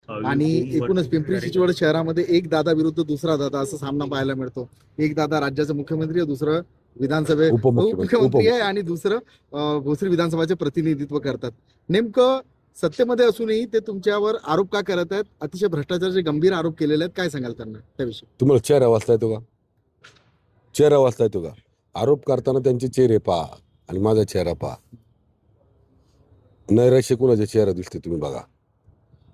आणि एकूणच पिंपरी चिंचवड शहरामध्ये एक दादा विरुद्ध दुसरा दादा असा सामना पाहायला मिळतो. एक दादा राज्याचा मुख्यमंत्री आहे, दुसरं उपमुख्यमंत्री आहे आणि दुसरं भोसरी विधानसभाचे प्रतिनिधित्व करतात. नेमकं सत्तेमध्ये असूनही ते तुमच्यावर आरोप का करत आहेत? अतिशय भ्रष्टाचाराचे गंभीर आरोप केलेले आहेत, काय सांगाल त्यांना त्याविषयी? तुम्हाला चेहरा वाचता येतो का? चेहरा वाचता येतो का? आरोप करताना त्यांचे चेहरे पहा आणि माझा चेहरा पहा. नैराश्य कुणाचा चेहरा दिसते तुम्ही बघा.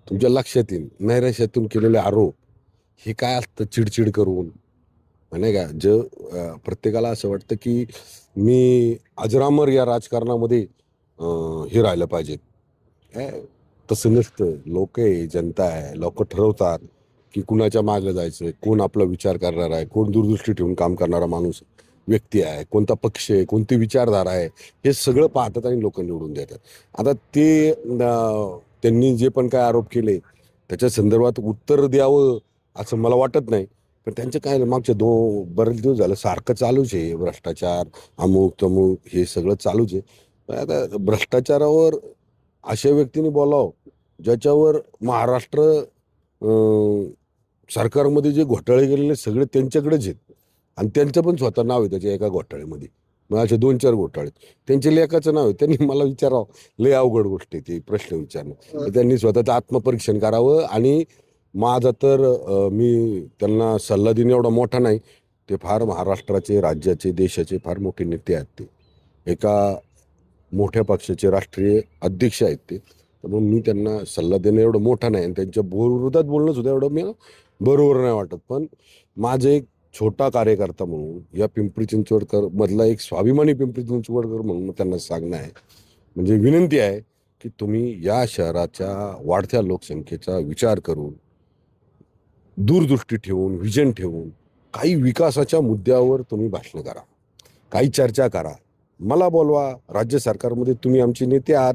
तुमच्या लक्षात येईल नैराश्यातून केलेले आरोप हे काय असतं, चिडचिड करून नाही का. प्रत्येकाला असं वाटतं की मी अजरामर या राजकारणामध्ये हे राहिलं पाहिजे. तसं नसतं. लोक आहे, जनता आहे, लोक ठरवतात की कुणाच्या मागं जायचं, कोण आपला विचार करणार आहे, कोण दूरदृष्टी ठेवून काम करणारा माणूस व्यक्ती आहे, कोणता पक्ष आहे, कोणती विचारधारा आहे, हे सगळं पाहतात आणि लोक निवडून देतात. आता ते त्यांनी जे पण काय आरोप केले त्याच्या संदर्भात उत्तर द्यावं असं मला वाटत नाही. पण त्यांचं काय मागच्या बरेच दिवस झालं सारखं चालूच आहे. भ्रष्टाचार, अमुक तमुक हे सगळं चालूच आहे. पण आता भ्रष्टाचारावर अशा व्यक्तीने बोलावं ज्याच्यावर महाराष्ट्र सरकारमध्ये जे घोटाळे गेलेले सगळे त्यांच्याकडेच आहेत आणि त्यांचं पण स्वतः नाव आहे त्याच्या एका घोटाळ्यामध्ये. मग असे 2-4 घोटाळे त्यांच्या लेखाचं नाव आहे. त्यांनी मला विचारावं, लय अवघड गोष्ट आहे ती प्रश्न विचारणं. त्यांनी स्वतःचं आत्मपरीक्षण करावं. आणि माझा तर मी त्यांना सल्ला देणं एवढा मोठा नाही. ते फार महाराष्ट्राचे, राज्याचे, देशाचे फार मोठे नेते आहेत. ते एका मोठ्या पक्षाचे राष्ट्रीय अध्यक्ष आहेत ते. म्हणून मी त्यांना सल्ला देणं एवढं मोठं नाही आणि त्यांच्या विरोधात बोलणं सुद्धा एवढं मी बरोबर नाही वाटत. पण माझं एक छोटा कार्यकर्ता म्हणून या पिंपरी चिंचवडकर मधला एक स्वाभिमानी पिंपरी चिंचवडकर म्हणून त्यांना सांगणं आहे, म्हणजे विनंती आहे की तुम्ही या शहराच्या वाढत्या लोकसंख्येचा विचार करून, दूरदृष्टी ठेवून, व्हिजन ठेवून काही विकासाच्या मुद्द्यावर तुम्ही भाषण करा, काही चर्चा करा. मला बोलवा. राज्य सरकारमध्ये तुम्ही आमचे नेते आहात,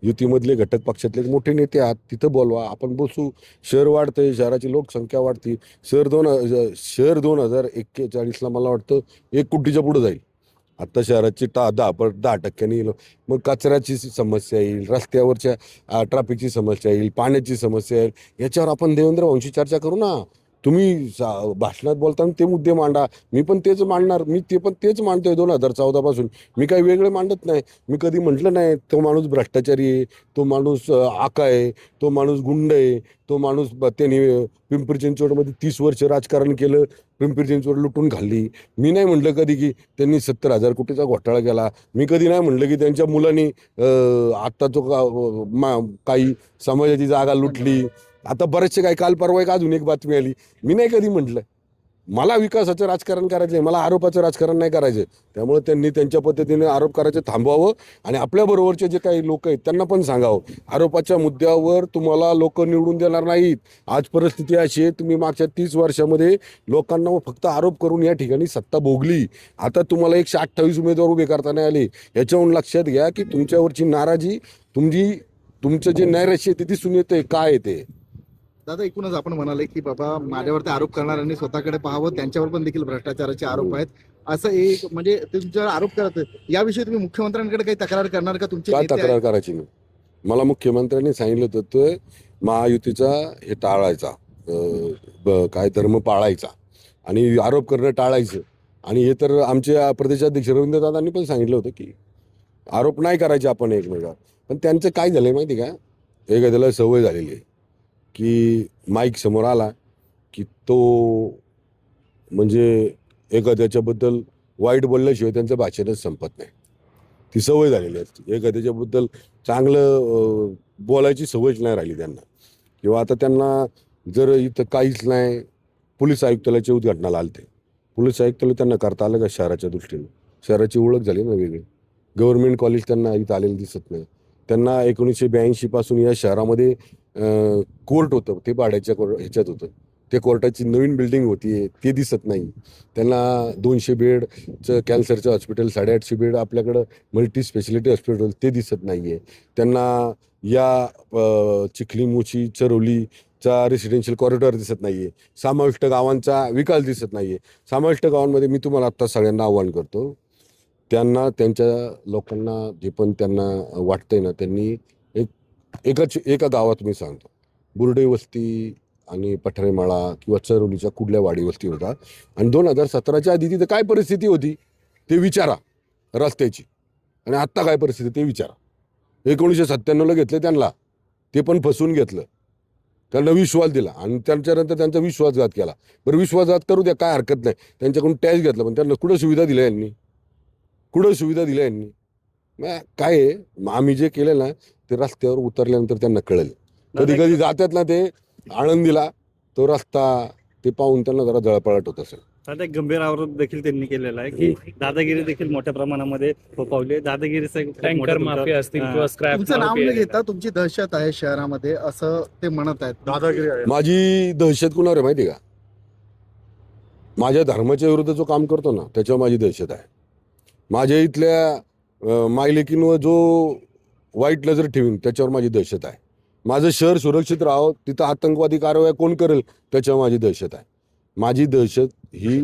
युतीमधले घटक पक्षातले मोठे नेते आहात, तिथं बोलवा, आपण बसू. शहर वाढतंय, शहराची लोकसंख्या वाढते. शहर 2041ला मला वाटतं 1 कोटीच्या पुढे जाईल. आत्ता शहराची 10% येईल. मग कचऱ्याची समस्या येईल, रस्त्यावरच्या ट्रॅफिकची समस्या येईल, पाण्याची समस्या येईल. याच्यावर आपण देवेंद्र भाऊंशी चर्चा करू ना. तुम्ही भाषणात बोलताना ते मुद्दे मांडा, मी पण तेच मांडणार. मी पण तेच मांडतोय 2014 पासून. मी काही वेगळे मांडत नाही. मी कधी म्हटलं नाही तो माणूस भ्रष्टाचारी आहे, तो माणूस आका आहे, तो माणूस गुंड आहे, तो माणूस त्यांनी पिंपरी चिंचवडमध्ये 30 वर्ष राजकारण केलं, पिंपरी चिंचवड लुटून खाल्ली. मी नाही म्हटलं कधी की त्यांनी 70,000 कोटीचा घोटाळा केला. मी कधी नाही म्हटलं की त्यांच्या मुलांनी आत्ता तो काही समाजाची जागा लुटली. आता बरेचसे काही काल परवा एक अजून एक बातमी आली. मी नाही कधी म्हटलं. मला विकासाचं राजकारण करायचं आहे, मला आरोपाचं राजकारण नाही करायचं. त्यामुळे त्यांनी त्यांच्या पद्धतीने आरोप करायचं थांबवावं आणि आपल्याबरोबरचे जे काही लोक आहेत त्यांना पण सांगावं, आरोपाच्या मुद्द्यावर तुम्हाला लोक निवडून देणार नाहीत. आज परिस्थिती अशी आहे, तुम्ही मागच्या 30 वर्षामध्ये लोकांना फक्त आरोप करून या ठिकाणी सत्ता भोगली. आता तुम्हाला 128 उमेदवार उभे करता नाही आले. याच्यावरून लक्षात घ्या की तुमच्यावरची नाराजी, तुमचं जे नैराश्य आहे ते दिसून येते काय येते. दादा, एकूणच आपण म्हणाले की बाबा माझ्यावरती आरोप करणाऱ्यांनी स्वतःकडे पाहावं, त्यांच्यावर पण देखील भ्रष्टाचाराचे आरोप आहेत असं एक म्हणजे ते तुमच्यावर आरोप करत आहेत. याविषयी तुम्ही मुख्यमंत्र्यांकडे काही तक्रार करणार का? तुमची काय तक्रार करायची नाही. मला मुख्यमंत्र्यांनी सांगितलं होतं महायुतीचा हे टाळायचा, काय धर्म पाळायचा आणि आरोप करणं टाळायचं. आणि हे तर आमचे प्रदेशाध्यक्ष रवींद्रदादांनी पण सांगितलं होतं की आरोप नाही करायचे आपण एकमेकावर. पण त्यांचं काय झालंय माहिती का, एखाद्याला सवय झालेली आहे की माईक समोर आला की तो म्हणजे एखाद्याच्याबद्दल वाईट बोलल्याशिवाय त्यांचं भाषणच संपत नाही. ती सवय झालेली असते. एखाद्याच्याबद्दल चांगलं बोलायची सवयच नाही राहिली त्यांना. किंवा आता त्यांना जर इथं काहीच नाही, पोलीस आयुक्तालयाच्या उद्घाटनाला आलते. पोलीस आयुक्तालय त्यांना करता आलं का शहराच्या दृष्टीने? शहराची ओळख झाली ना वेगळी. गव्हर्नमेंट कॉलेज त्यांना इथं आलेलं दिसत नाही. त्यांना 1982 पासून या शहरामध्ये कोर्ट होतं, ते भाड्याच्या ह्याच्यात होतं. ते कोर्टाची नवीन बिल्डिंग होती, ते दिसत नाही. त्यांना 200 बेडचं कॅन्सरचं हॉस्पिटल, 850 बेड आपल्याकडं मल्टी स्पेशालिटी हॉस्पिटल, ते दिसत नाही आहे. त्यांना या चिखली, मोची, चरवलीचा रेसिडेन्शियल कॉरिडॉर दिसत नाही आहे. समाविष्ट गावांचा विकास दिसत नाही आहे. समाविष्ट गावांमध्ये मी तुम्हाला आत्ता सगळ्यांना आव्हान करतो, त्यांना त्यांच्या लोकांना जे पण त्यांना वाटतंय ना, त्यांनी एका गावात मी सांगतो, बुर्डे वस्ती आणि पठारेमाळा किंवा चरवलीच्या कुठल्या वाडी वस्ती होता, आणि 2017च्या आधी तिथं काय परिस्थिती होती ते विचारा रस्त्याची, आणि आत्ता काय परिस्थिती ते विचारा. 1997ला घेतले त्यांना, ते पण फसवून घेतलं, त्यांना विश्वास दिला आणि त्यांच्यानंतर त्यांचा विश्वासघात केला. बरं विश्वासघात करू द्या, काय हरकत नाही, त्यांच्याकडून टॅक्स घेतला, पण त्यांना कुठं सुविधा दिल्या यांनी, कुठं सुविधा दिल्या यांनी. मग काय आहे, आम्ही जे केलं ना ते रस्त्यावर उतरल्यानंतर त्यांना कळेल. कधी कधी जातात ना ते आळंदीला, तो रस्ता ते पाहून त्यांना जरा जळपळाट होत असेल. आता एक गंभीर आरोप देखील त्यांनी केलेला आहे की दादागिरी देखील मोठ्या प्रमाणामध्ये फोफावली. दादागिरीचा एक टँकर मोठा तुमचा- माफिया असतील किंवा स्क्रॅप तुमचं नाव न घेता तुमची दहशत आहे शहरामध्ये असं ते म्हणत आहेत. दादागिरी आहे. माझी दहशत कुणावर आहे माहिती का? माझ्या धर्माच्या विरुद्ध जो काम करतो ना त्याच्यावर माझी दहशत आहे. माझ्या इथल्या मायलेकींवर जो वाईट नजर ठेवीन त्याच्यावर माझी दहशत आहे. माझं शहर सुरक्षित राहावं, तिथं आतंकवादी कारवाया कोण करेल त्याच्यावर माझी दहशत आहे. माझी दहशत ही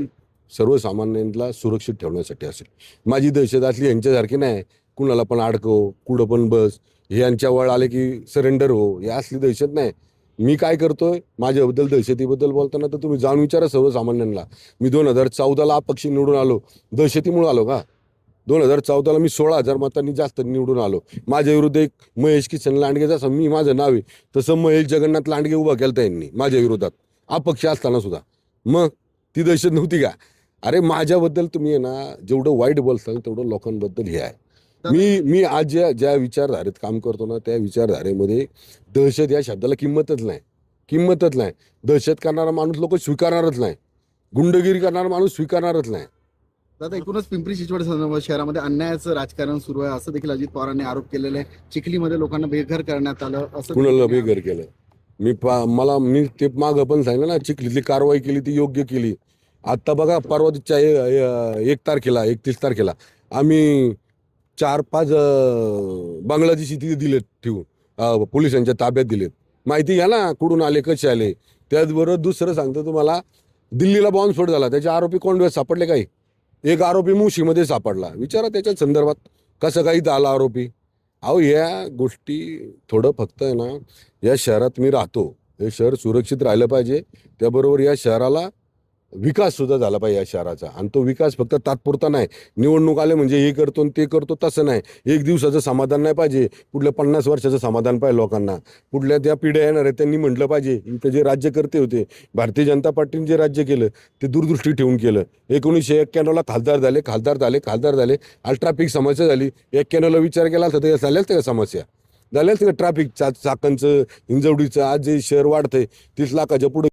सर्वसामान्यांना सुरक्षित ठेवण्यासाठी असेल. माझी दहशत असली यांच्यासारखी नाही, कुणाला पण अडकव, कुठं पण बस, हे यांच्या वळ आले की सरेंडर हो, हे असली दहशत नाही. मी काय करतोय माझ्याबद्दल दहशतीबद्दल बोलताना तर तुम्ही जाऊन विचारा सर्वसामान्यांना. मी 2014ला अपक्ष निवडून आलो, दहशतीमुळे आलो का? 2014ला मी 16,000 मतांनी जास्त निवडून आलो. माझ्या विरुद्ध एक महेश किसन लांडगे, जसं मी माझं नाव आहे तसं महेश जगन्नाथ लांडगे उभा केलं त्यांनी माझ्या विरोधात अपक्ष असताना सुद्धा. मग ती दहशत नव्हती का? अरे माझ्याबद्दल तुम्ही आहे ना जेवढं वाईट बोलताल तेवढं लोकांबद्दल हे आहे. मी आज ज्या विचारधारेत काम करतो ना त्या विचारधारेमध्ये दहशत या शब्दाला किंमतच नाही. दहशत करणारा माणूस लोक स्वीकारणारच नाही, गुंडगिरी करणारा माणूस स्वीकारणारच नाही. दादा एकूणच पिंपरी चिंचवड शहरामध्ये अन्यायाचं राजकारण सुरू आहे असं देखील अजित पवारांनी आरोप केलेला आहे. चिखलीमध्ये लोकांना बेघर करण्यात आलं असं कुणाला बेघर केलं? मी ते मागं पण सांगितलं ना, चिखलीतली कारवाई केली ती योग्य केली. आत्ता बघा परवाच्या 31 तारखेला आम्ही 4-5 बांगलादेशी तिथे दिलेत ठेवून, पोलिसांच्या ताब्यात दिलेत. माहिती घ्या ना कुठून आले, कसे आले. त्याचबरोबर दुसरं सांगतो तुम्हाला, दिल्लीला बॉम्बस्फोट झाला, त्याचे आरोपी कोण सापडले? काही एक आरोपी मुशीमध्ये सापडला, विचारा त्याच्या संदर्भात कसं काही आला आरोपी. अहो या गोष्टी थोडं फक्त आहे ना, या शहरात मी राहतो, हे शहर सुरक्षित राहिलं पाहिजे, त्याबरोबर या शहराला विकास सुद्धा झाला पाहिजे या शहराचा. आणि तो विकास फक्त तात्पुरता नाही, निवडणूक आले म्हणजे हे करतो ते करतो तसं नाही. एक दिवसाचं समाधान नाही पाहिजे, पुढल्या 50 वर्षाचं समाधान पाहिजे लोकांना. पुढल्या त्या पिढ्या येणार आहेत त्यांनी म्हटलं पाहिजे इथं जे राज्यकर्ते होते भारतीय जनता पार्टीने जे राज्य केलं ते दूरदृष्टी ठेवून केलं. 1991ला खासदार झाले, आज ट्रॅफिक समस्या झाली. 91ला विचार केला तर ते झाल्याच त्या समस्या झाल्याच का? ट्रॅफिकचा चाकणचं, हिंजवडीचं आज जे शहर वाढतंय 30 लाखाच्या पुढे